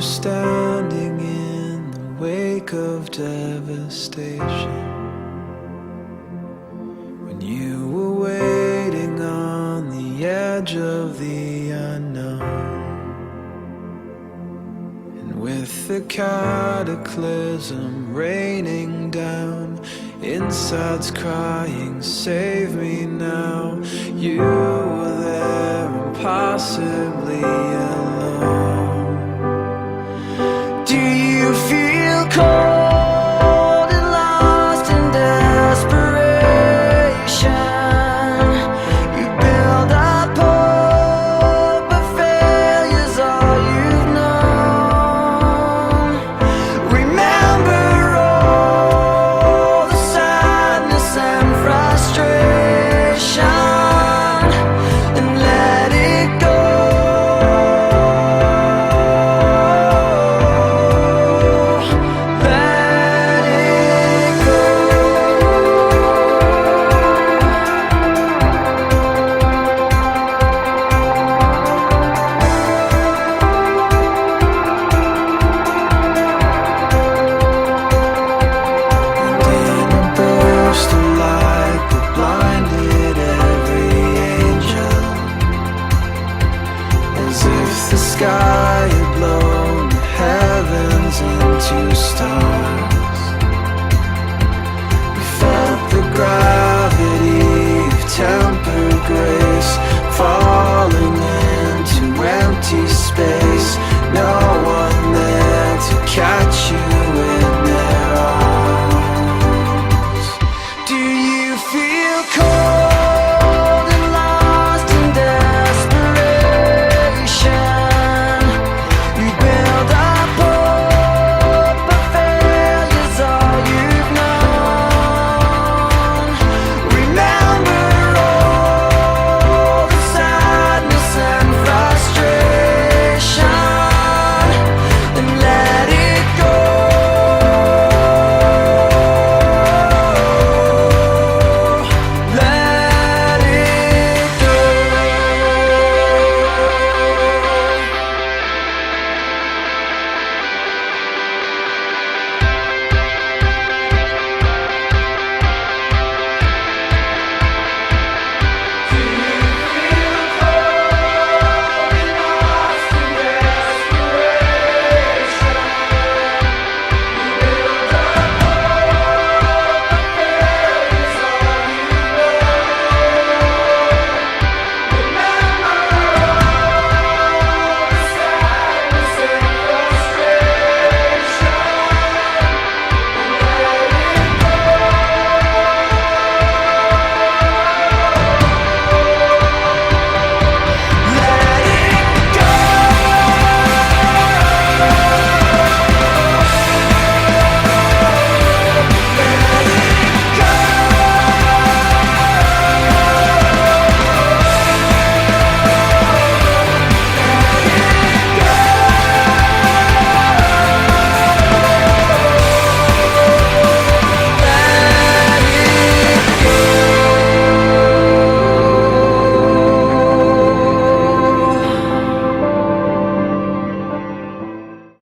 were standing in the wake of devastation, when you were waiting on the edge of the unknown. And with the cataclysm raining down, insides crying, save me now, you were there impossibly alone. Do you feel cold and lost in desperation? You build up hope, but failure's all you've known. Remember all the sadness and frustration, and let it go. Let it go. And in a burst of light that blinded every angel, as if the sky had blown the heavens into stars, we felt the gravity of tempered grace fall